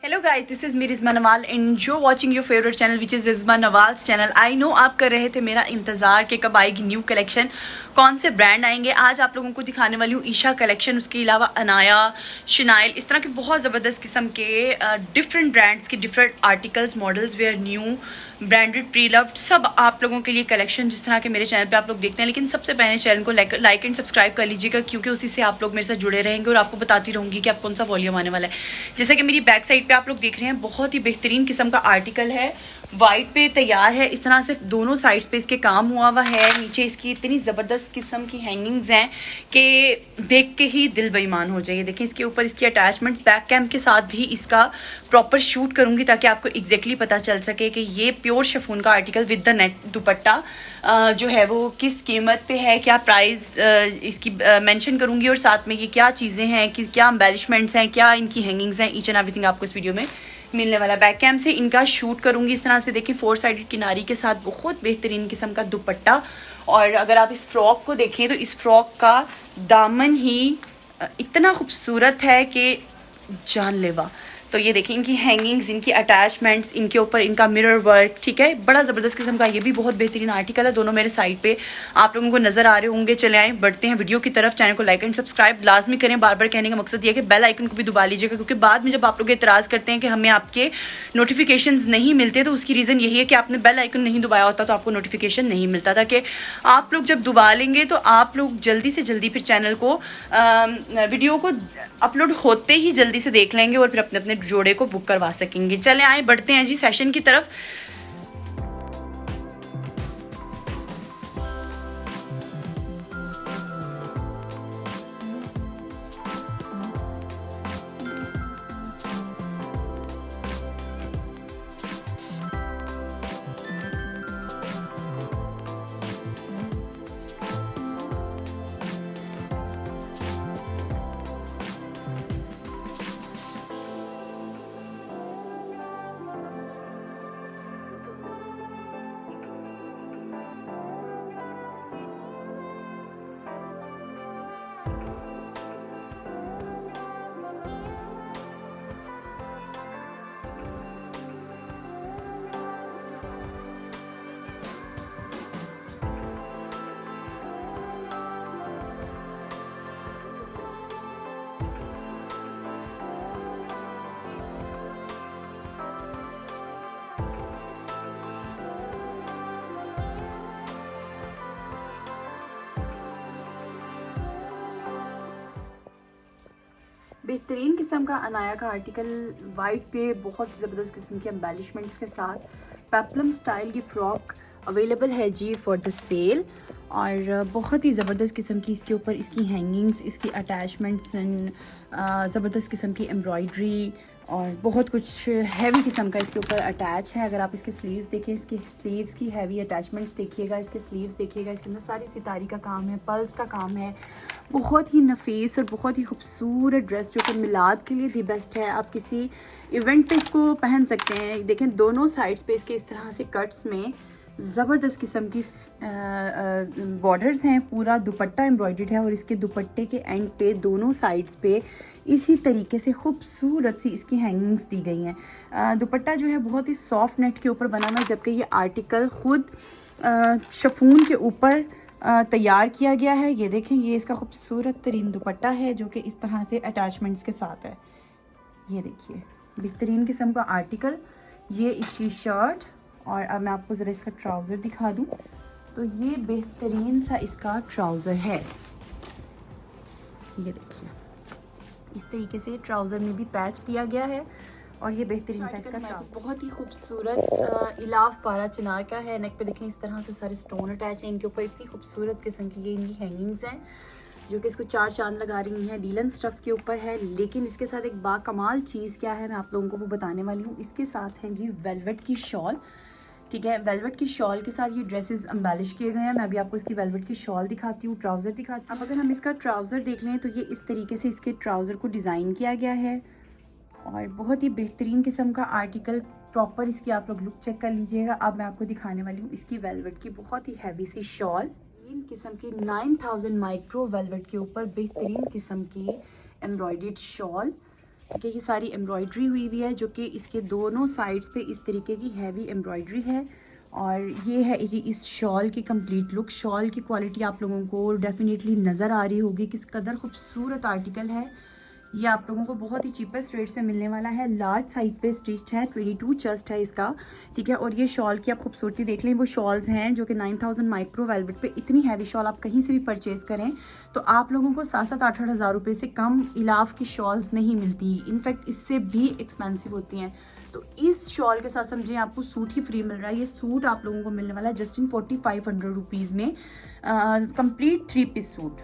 Hello guys, this is me Rizma Nawal and जो watching your favourite channel which is Rizma Nawal's channel. I know आप कर रहे थे मेरा इंतज़ार कि कब आएगी न्यू कलेक्शन, कौन से ब्रांड आएंगे। आज आप लोगों को दिखाने वाली हूँ ईशा कलेक्शन, उसके अलावा अनाया, शनाइल, इस तरह के बहुत ज़बरदस्त किस्म के डिफरेंट ब्रांड्स के different articles, models, where new branded, pre loved, सब आप लोगों के लिए कलेक्शन जिस तरह के मेरे चैनल पे आप लोग देखते हैं। लेकिन सबसे पहले चैनल को लाइक एंड सब्सक्राइब कर लीजिएगा, क्योंकि उसी से आप लोग मेरे साथ जुड़े रहेंगे और आपको बताती रहूँगी कि आप कौन सा वॉल्यूम आने वाला है। जैसे कि मेरी बैक साइड पे आप लोग देख रहे हैं, बहुत ही बेहतरीन किस्म का आर्टिकल है, वाइट पे तैयार है। इस तरह से दोनों साइड्स पे इसके काम हुआ है। नीचे इसकी इतनी ज़बरदस्त किस्म की हैंगिंग्स हैं कि देख के ही दिल बेईमान हो जाइए। देखिए इसके ऊपर इसकी अटैचमेंट्स, बैक कैम के साथ भी इसका प्रॉपर शूट करूंगी ताकि आपको एग्जैक्टली पता चल सके कि ये प्योर शिफॉन का आर्टिकल विद द नेट दुपट्टा जो है वो किस कीमत पे है, क्या प्राइस इसकी मेंशन करूंगी, और साथ में ये क्या चीज़ें हैं, कि क्या एम्बेलिशमेंट्स हैं, क्या इनकी हैंगिंग्स हैं, ईच एंड एवरीथिंग आपको इस वीडियो में मिलने वाला। बैक कैम से इनका शूट करूंगी इस तरह से। देखिए 4 साइडेड किनारी के साथ बहुत बेहतरीन किस्म का दुपट्टा। और अगर आप इस फ्रॉक को देखें तो इस फ्रॉक का दामन ही इतना खूबसूरत है कि जानलेवा। तो ये देखिए इनकी हैंगिंग्स, इनकी अटैचमेंट्स, इनके ऊपर इनका मिरर वर्क, ठीक है, बड़ा ज़बरदस्त किस्म का ये भी बहुत बेहतरीन आर्टिकल है। दोनों मेरे साइड पे आप लोगों को नजर आ रहे होंगे। चले आए, बढ़ते हैं वीडियो की तरफ। चैनल को लाइक एंड सब्सक्राइब लाजमी करें। बार बार कहने का मकसद ये है कि बेल आइकन को भी दबा लीजिएगा, क्योंकि बाद में जब आप लोग एतराज़ करते हैं कि हमें आपके नोटिफिकेशन नहीं मिलते, तो उसकी रीज़न यही है कि आपने बेल आइकन नहीं दबाया होता तो आपको नोटिफिकेशन नहीं मिलता था। कि आप लोग जब दबा लेंगे तो आप लोग जल्दी से जल्दी फिर चैनल को वीडियो को अपलोड होते ही जल्दी से देख लेंगे और फिर अपने अपने जोड़े को बुक करवा सकेंगे। चले आए, बढ़ते हैं जी सेशन की तरफ। बेहतरीन किस्म का अनाया का आर्टिकल, वाइट पे बहुत ज़बरदस्त किस्म के एम्बेलिशमेंट्स के साथ पेप्लम स्टाइल की फ़्रॉक अवेलेबल है जी फॉर द सेल। और बहुत ही ज़बरदस्त किस्म की इसके ऊपर इसकी हैंगिंग्स, इसकी अटैचमेंट्स एंड ज़बरदस्त किस्म की एम्ब्रॉयडरी और बहुत कुछ हैवी किस्म का इसके ऊपर अटैच है। अगर आप इसके स्लीव्स देखें, इसके स्लीव्स की हैवी अटैचमेंट्स देखिएगा, इसके स्लीव्स देखिएगा, इसके अंदर सारी सितारी का काम है, पल्स का काम है। बहुत ही नफीस और बहुत ही खूबसूरत ड्रेस जो कि मिलाद के लिए दी बेस्ट है। आप किसी इवेंट पे इसको पहन सकते हैं। देखें दोनों साइड्स पे इसके इस तरह से कट्स में ज़बरदस्त किस्म की बॉर्डर्स हैं। पूरा दुपट्टा एम्ब्रॉयडर्ड है और इसके दुपट्टे के एंड पे दोनों साइड्स पे इसी तरीके से खूबसूरत सी इसकी हैंगिंग्स दी गई हैं। दुपट्टा जो है बहुत ही सॉफ्ट नेट के ऊपर बना हुआ है, जबकि ये आर्टिकल ख़ुद शिफॉन के ऊपर तैयार किया गया है। ये देखें, ये इसका खूबसूरत तरीन दुपट्टा है जो कि इस तरह से अटैचमेंट्स के साथ है। ये देखिए बेहतरीन किस्म का आर्टिकल, ये इसकी शर्ट। और अब मैं आपको ज़रा इसका ट्राउज़र दिखा दूँ तो ये बेहतरीन सा इसका ट्राउज़र है। ये देखिए इस तरीके से ट्राउज़र में भी पैच दिया गया है और ये बेहतरीन सा इसका ट्राउज़र बहुत ही खूबसूरत इलाफ पारा चिनार का है। नेक पे देखें इस तरह से सारे स्टोन अटैच हैं। इनके ऊपर इतनी खूबसूरत किस्म की ये इनकी हैंगिंग्स हैं जो कि इसको 4 चांद लगा रही हैं। लीलन स्टफ़ के ऊपर है, लेकिन इसके साथ एक बाकमाल चीज़ क्या है मैं आप लोगों को वो बताने वाली हूँ। इसके साथ है जी वेलवेट की शॉल, ठीक है। वेलवेट की शॉल के साथ ये ड्रेसेस एम्बेलिश किए गए हैं। मैं अभी आपको इसकी वेलवेट की शॉल दिखाती हूँ, ट्राउज़र दिखाती हूँ। अब अगर हम इसका ट्राउज़र देख लें तो ये इस तरीके से इसके ट्राउज़र को डिज़ाइन किया गया है और बहुत ही बेहतरीन किस्म का आर्टिकल। प्रॉपर इसकी आप लोग लुक चेक कर लीजिएगा। अब मैं आपको दिखाने वाली हूँ इसकी वेलवेट की बहुत ही हैवी सी शॉल। बेहतरीन किस्म की 9000 माइक्रो वेलवेट के ऊपर बेहतरीन किस्म की एम्ब्रॉयडर्ड शॉल। ठीक है, ये सारी एम्ब्रॉयडरी हुई हुई है, जो कि इसके दोनों साइड्स पे इस तरीके की हैवी एम्ब्रॉयडरी है। और ये है जी इस शॉल की कंप्लीट लुक। शॉल की क्वालिटी आप लोगों को डेफिनेटली नज़र आ रही होगी किस कदर खूबसूरत आर्टिकल है। ये आप लोगों को बहुत ही चीपेस्ट रेट्स में मिलने वाला है। लार्ज साइज पे स्टिच्ड है, 22 चेस्ट है इसका, ठीक है। और ये शॉल की आप खूबसूरती देख लें, वो शॉल्स हैं जो कि 9000 माइक्रो वेलवेट पे। इतनी हैवी शॉल आप कहीं से भी परचेज करें तो आप लोगों को 7-8 हज़ार रुपये से कम इलाफ की शॉल्स नहीं मिलती, इनफैक्ट इससे भी एक्सपेंसिव होती हैं। तो इस शॉल के साथ समझें आपको सूट ही फ्री मिल रहा है। ये सूट आप लोगों को मिलने वाला है जस्ट इन 4500 रुपीज़ में, कंप्लीट 3 पीस सूट।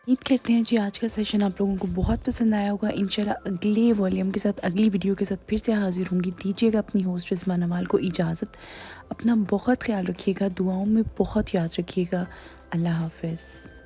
उम्मीद करते हैं जी आज का सेशन आप लोगों को बहुत पसंद आया होगा। इंशाल्लाह अगले वॉल्यूम के साथ, अगली वीडियो के साथ फिर से हाजिर होंगी। दीजिएगा अपनी होस्ट रिज़मा नवाल को इजाज़त। अपना बहुत ख्याल रखिएगा, दुआओं में बहुत याद रखिएगा। अल्लाह हाफ़िज़।